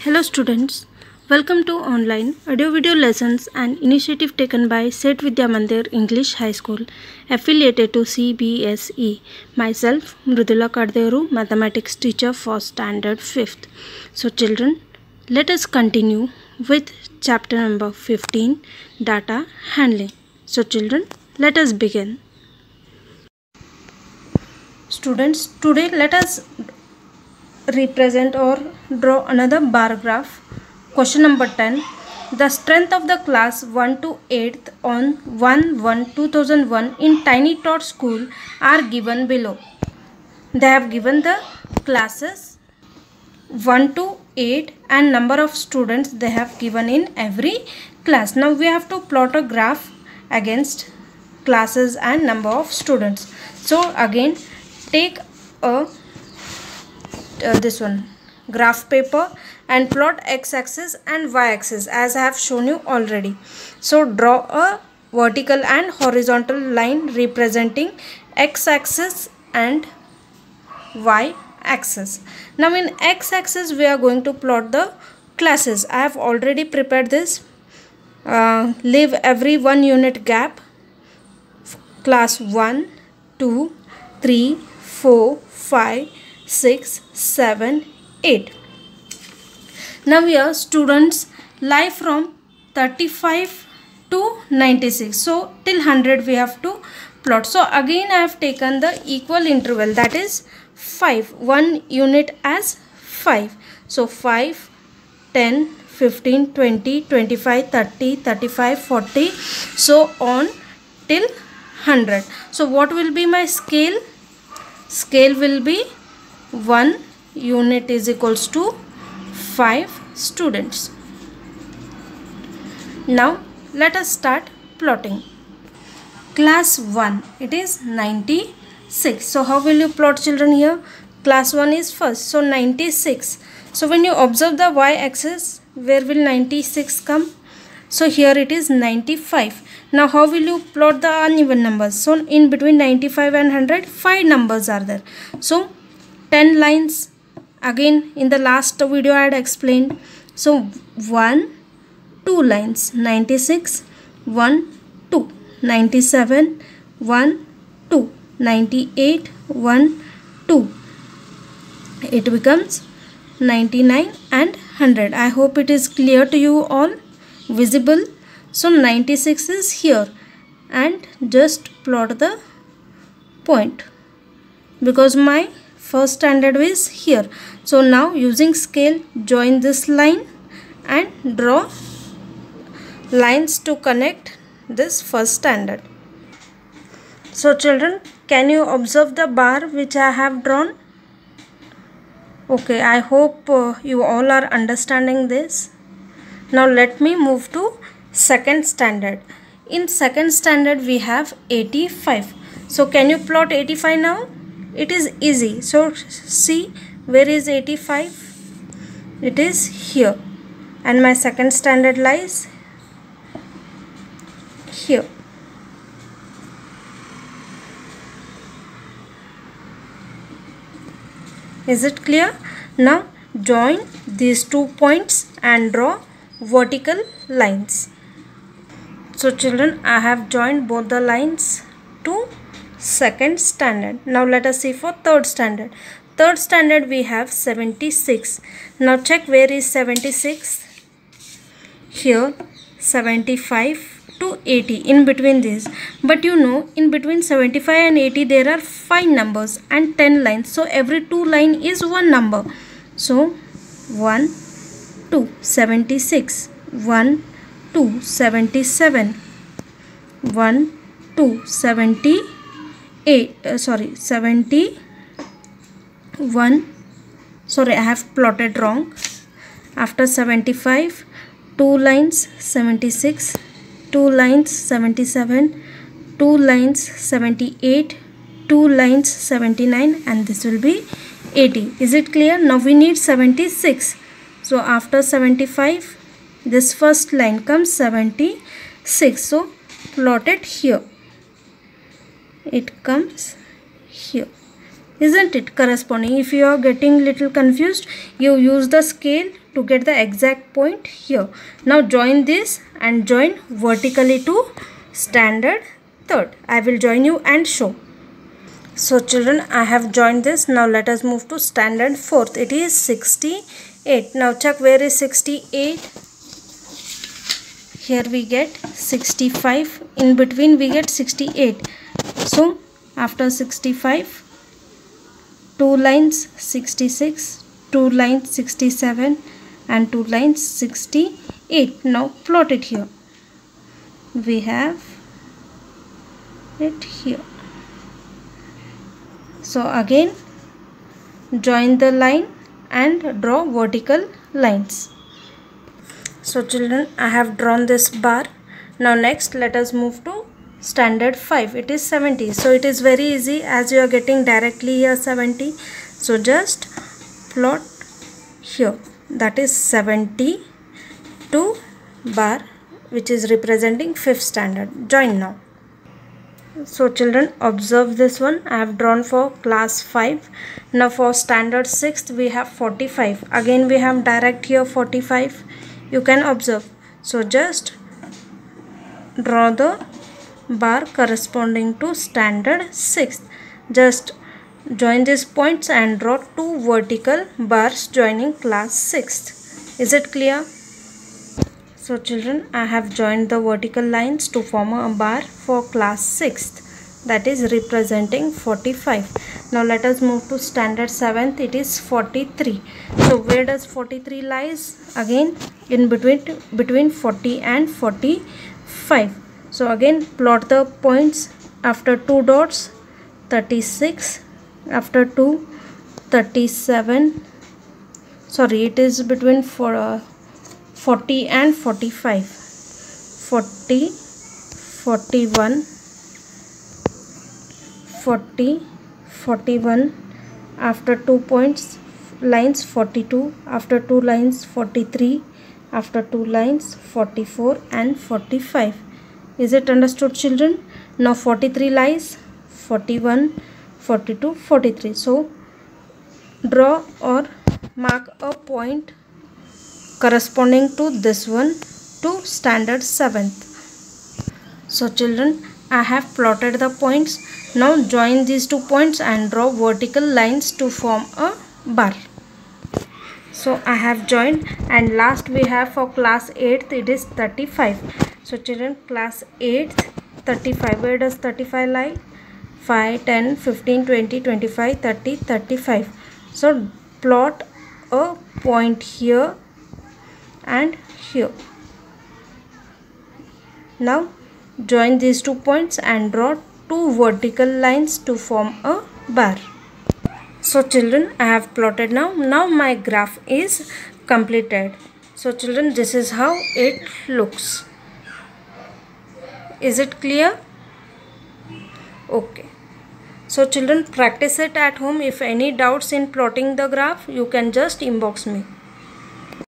Hello students, welcome to online audio video lessons, an initiative taken by Set Vidya Mandir English High School affiliated to CBSE. Myself Mridula Karderu, mathematics teacher for standard 5th. So children, let us continue with chapter number 15, data handling. So children, let us begin. Students, today let us represent or draw another bar graph. Question number 10. The strength of the class 1 to 8th on 1/1/2001 in Tiny Tot School are given below. They have given the classes 1 to 8 and number of students they have given in every class. Now we have to plot a graph against classes and number of students. So again take a this one graph paper and plot x-axis and y-axis as I have shown you already. So draw a vertical and horizontal line representing x-axis and y-axis. Now in x-axis we are going to plot the classes. I have already prepared this. Leave every 1 unit gap. Class 1, 2, 3, 4, 5, 6, 7, 8. Now here students lie from 35 to 96. So till 100 we have to plot. So again I have taken the equal interval, that is 5. 1 unit as 5. So 5, 10, 15, 20, 25, 30, 35, 40. So on till 100. So what will be my scale? Scale will be 1 unit is equals to 5 students. Now let us start plotting. Class 1, it is 96. So how will you plot children here? Class 1 is first, so 96. So when you observe the y-axis, where will 96 come? So here it is 95. Now how will you plot the uneven numbers? So in between 95 and 100, 5 numbers are there. So 10 lines. Again in the last video I had explained. So 1, 2 lines. 96, 1, 2. 97, 1, 2. 98, 1, 2. It becomes 99 and 100. I hope it is clear to you all, visible. So 96 is here and just plot the point because my first standard is here. So now using scale, join this line and draw lines to connect this first standard. So children, can you observe the bar which I have drawn? Okay, I hope you all are understanding this. Now let me move to second standard. In second standard we have 85. So can you plot 85 now? It is easy. So see, where is 85? It is here. And my second standard lies here. Is it clear? Now join these 2 points and draw vertical lines. So children, I have joined both the lines to second standard. Now let us see for third standard. Third standard we have 76. Now check where is 76. Here 75 to 80, in between this. But you know, in between 75 and 80 there are 5 numbers and 10 lines. So every 2 line is 1 number. So 1, 2, 76, 1, 2, 77, 1, 2, 71. Sorry, I have plotted wrong. After 75, 2 lines 76, 2 lines 77, 2 lines 78, 2 lines 79, and this will be 80. Is it clear? Now we need 76. So after 75, this first line comes 76. So plot it here. It comes here. isn't it? Corresponding. If you are getting little confused, you use the scale to get the exact point here. Now join this and join vertically to standard third. I will join you and show. So children, I have joined this. Now let us move to standard fourth. It is 68. Now check where is 68. Here we get 65. In between we get 68. So after 65, 2 lines 66, 2 lines 67 and 2 lines 68. Now plot it here. We have it here. So again join the line and draw vertical lines. So children, I have drawn this bar. Now next let us move to standard 5. It is 70. So it is very easy as you are getting directly here 70. So just plot here, that is 72 bar, which is representing 5th standard. Join now. So children, observe this one. I have drawn for class 5. Now for standard 6th we have 45. Again we have direct here 45. You can observe. So just draw the bar corresponding to standard 6th. Just join these points and draw 2 vertical bars joining class 6th. Is it clear? So children, I have joined the vertical lines to form a bar for class 6th, that is representing 45. Now let us move to standard 7th. It is 43. So where does 43 lies? Again in between 40 and 45. So again plot the points. After 2 dots 36, after 2 37, sorry, it is between 40 and 45, 40, 41, 40, 41, after 2 points lines 42, after 2 lines 43, after 2 lines 44 and 45. Is it understood children? Now 43 lies, 41, 42, 43. So draw or mark a point corresponding to this one to standard 7th. So children, I have plotted the points. Now join these 2 points and draw vertical lines to form a bar. So I have joined, and last we have for class 8th, it is 35. So children, class 8th 35. Where does 35 lie? 5, 10, 15, 20, 25, 30, 35. So plot a point here and here. Now join these 2 points and draw 2 vertical lines to form a bar. So children, I have plotted now. Now my graph is completed. So children, this is how it looks. Is it clear? Okay. So children, practice it at home. If any doubts in plotting the graph, you can just inbox me.